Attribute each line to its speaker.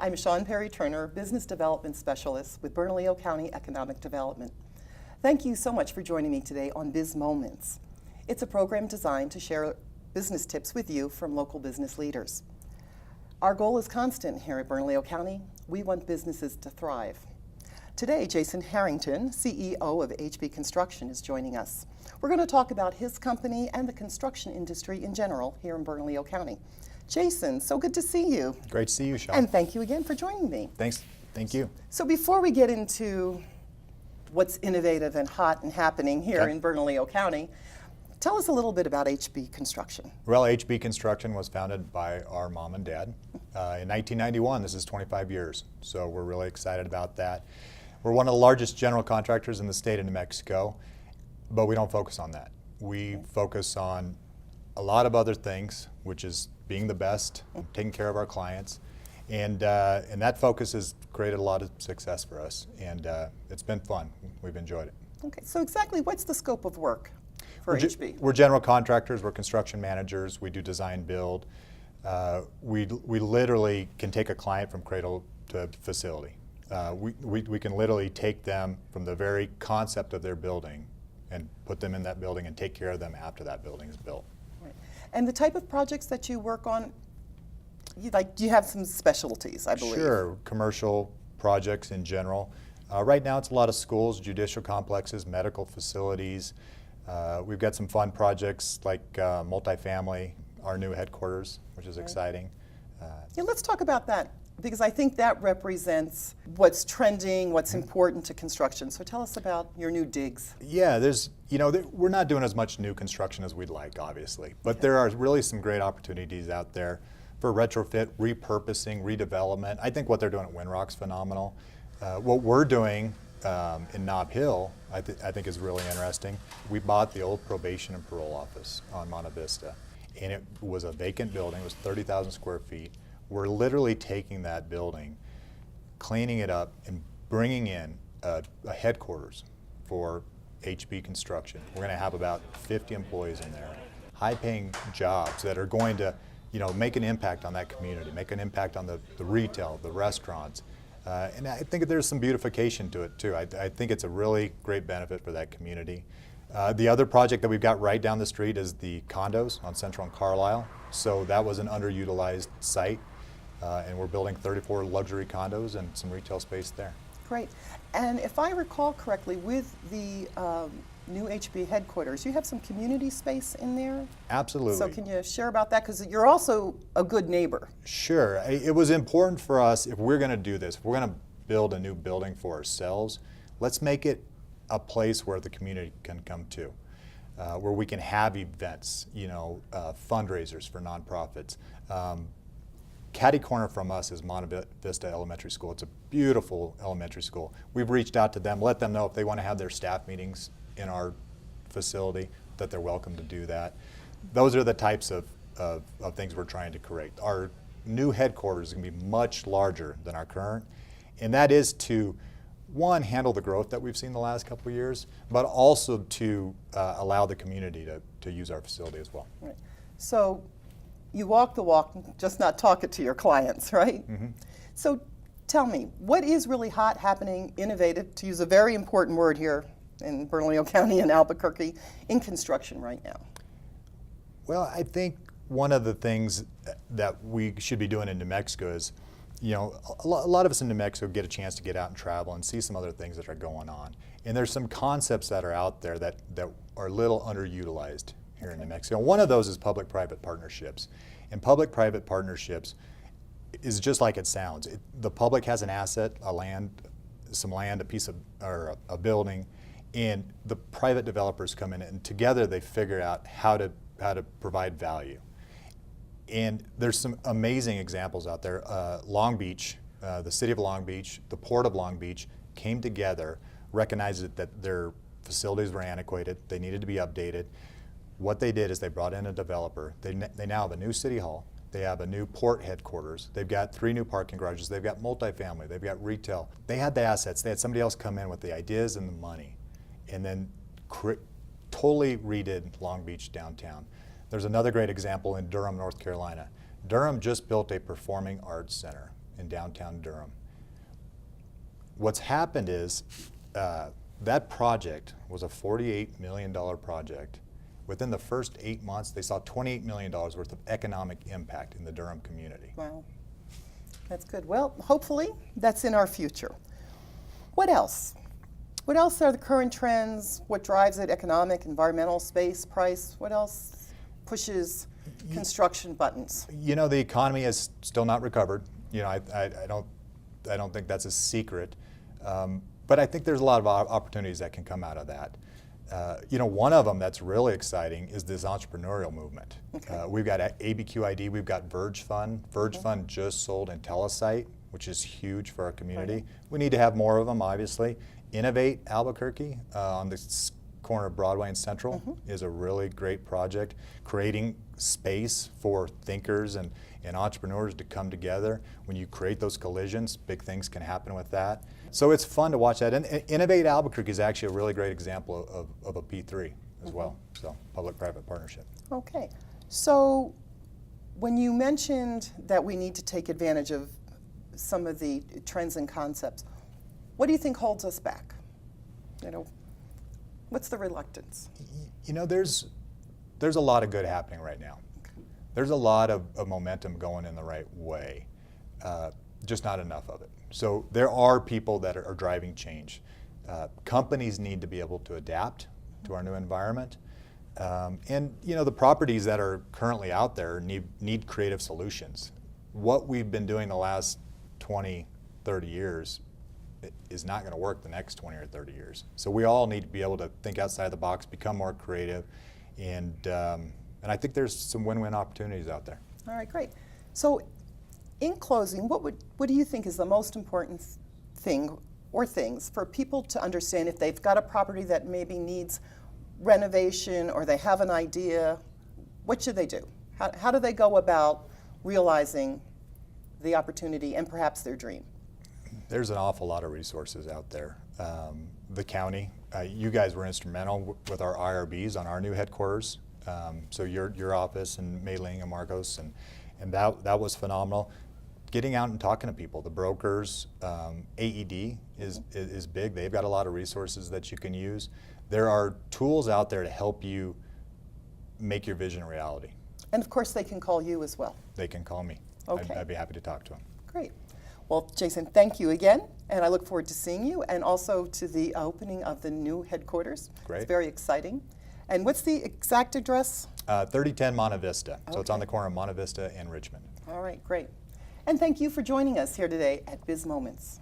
Speaker 1: I'm Sean Perry Turner, Business Development Specialist with Bernalillo County Economic Development. Thank you so much for joining me today on Biz Moments. It's a program designed to share business tips with you from local business leaders. Our goal is constant here at Bernalillo County. We want businesses to thrive. Today, Jason Harrington, CEO of HB Construction, is joining us. We're going to talk about his company and the construction industry in general here in Bernalillo County. Jason, so good to see you.
Speaker 2: Great to see you, Sean.
Speaker 1: And thank you again for joining me.
Speaker 2: Thanks. Thank you.
Speaker 1: So before we get into what's innovative and hot and happening here in Bernalillo County, tell us a little bit about HB Construction.
Speaker 2: Well, HB Construction was founded by our mom and dad in 1991. This is 25 years, so we're really excited about that. We're one of the largest general contractors in the state of New Mexico, but we don't focus on that. We focus on a lot of other things, which is being the best, taking care of our clients, and that focus has created a lot of success for us, and it's been fun. We've enjoyed it.
Speaker 1: Okay, so exactly what's the scope of work for HB?
Speaker 2: We're general contractors, we're construction managers, we do design build. We literally can take a client from cradle to facility. We can literally take them from the very concept of their building and put them in that building and take care of them after that building is built.
Speaker 1: Right. And the type of projects that you work on, you have some specialties, I believe.
Speaker 2: Sure, commercial projects in general. Right now it's a lot of schools, judicial complexes, medical facilities. We've got some fun projects like multifamily, our new headquarters, which is exciting.
Speaker 1: Yeah, let's talk about that, because I think that represents what's trending, what's important to construction. So tell us about your new digs.
Speaker 2: Yeah, we're not doing as much new construction as we'd like, obviously, but there are really some great opportunities out there for retrofit, repurposing, redevelopment. I think what they're doing at Windrock's phenomenal. What we're doing in Nob Hill, I think is really interesting. We bought the old probation and parole office on Monte Vista, and it was a vacant building. It was 30,000 square feet. We're literally taking that building, cleaning it up, and bringing in a headquarters for HB Construction. We're going to have about 50 employees in there, high-paying jobs that are going to, make an impact on that community, make an impact on the retail, the restaurants. And I think there's some beautification to it too. I think it's a really great benefit for that community. The other project that we've got right down the street is the condos on Central and Carlisle. So that was an underutilized site, and we're building 34 luxury condos and some retail space there.
Speaker 1: Great. And if I recall correctly, with the new HB headquarters, you have some community space in there?
Speaker 2: Absolutely.
Speaker 1: So can you share about that? Because you're also a good neighbor.
Speaker 2: Sure. It was important for us, if we're going to do this, if we're going to build a new building for ourselves, let's make it a place where the community can come to, where we can have events, fundraisers for nonprofits. Catty corner from us is Monte Vista Elementary School. It's a beautiful elementary school. We've reached out to them, let them know if they want to have their staff meetings in our facility, that they're welcome to do that. Those are the types of things we're trying to create. Our new headquarters is going to be much larger than our current, and that is to, one, handle the growth that we've seen the last couple of years, but also to allow the community to use our facility as well.
Speaker 1: Right. So you walk the walk, just not talk it to your clients, right? Mm-hmm. So tell me, what is really hot, happening, innovative, to use a very important word here in Bernalillo County and Albuquerque, in construction right now?
Speaker 2: Well, I think one of the things that we should be doing in New Mexico is, a lot of us in New Mexico get a chance to get out and travel and see some other things that are going on. And there's some concepts that are out there that are a little underutilized here in New Mexico. One of those is public-private partnerships. And public-private partnerships is just like it sounds. The public has an asset, some land, a piece of, or a building, and the private developers come in, and together they figure out how to provide value. And there's some amazing examples out there. Long Beach, the city of Long Beach, the port of Long Beach came together, recognized that their facilities were antiquated, they needed to be updated. What they did is they brought in a developer. They now have a new city hall. They have a new port headquarters. They've got 3 new parking garages. They've got multifamily. They've got retail. They had the assets. They had somebody else come in with the ideas and the money, and then totally redid Long Beach downtown. There's another great example in Durham, North Carolina. Durham just built a performing arts center. in downtown Durham. What's happened is that project was a $48 million project. Within the first 8 months, they saw $28 million worth of economic impact in the Durham community.
Speaker 1: Wow. That's good. Well, hopefully that's in our future. What else? What else are the current trends? What drives it? Economic, environmental, space, price? What else pushes construction buttons?
Speaker 2: You know, the economy has still not recovered. You know, I don't think that's a secret. But I think there's a lot of opportunities that can come out of that. You know, one of them that's really exciting is this entrepreneurial movement.
Speaker 1: Okay.
Speaker 2: We've got ABQID, we've got Verge Fund. Verge Fund just sold IntelliSite, which is huge for our community.
Speaker 1: Right.
Speaker 2: We need to have more of them, obviously. Innovate Albuquerque on the corner of Broadway and Central is a really great project, creating space for thinkers and entrepreneurs to come together. When you create those collisions, big things can happen with that. So it's fun to watch that. And Innovate Albuquerque is actually a really great example of a P3 as well, so public-private partnership.
Speaker 1: Okay. So when you mentioned that we need to take advantage of some of the trends and concepts, what do you think holds us back? You know, what's the reluctance?
Speaker 2: You know, there's a lot of good happening right now. There's a lot of momentum going in the right way, just not enough of it. So there are people that are driving change. Companies need to be able to adapt to our new environment. And you know, the properties that are currently out there need creative solutions. What we've been doing the last 20, 30 years is not going to work the next 20 or 30 years. So we all need to be able to think outside the box, become more creative, and I think there's some win-win opportunities out there.
Speaker 1: All right, great. So in closing, what do you think is the most important thing or things for people to understand if they've got a property that maybe needs renovation or they have an idea? What should they do? How do they go about realizing the opportunity and perhaps their dream?
Speaker 2: There's an awful lot of resources out there. The county, you guys were instrumental with our IRBs on our new headquarters. So your office and Mei Ling and Marcos, and that was phenomenal. Getting out and talking to people, the brokers, AED is big. They've got a lot of resources that you can use. There are tools out there to help you make your vision a reality.
Speaker 1: And of course, they can call you as well.
Speaker 2: They can call me.
Speaker 1: Okay.
Speaker 2: I'd be happy to talk to them.
Speaker 1: Great. Well, Jason, thank you again, and I look forward to seeing you and also to the opening of the new headquarters.
Speaker 2: Great.
Speaker 1: It's very exciting. And what's the exact address?
Speaker 2: 3010 Monte Vista. So it's on
Speaker 1: Okay.
Speaker 2: the corner of Monte Vista and Richmond.
Speaker 1: All right, great. And thank you for joining us here today at Biz Moments.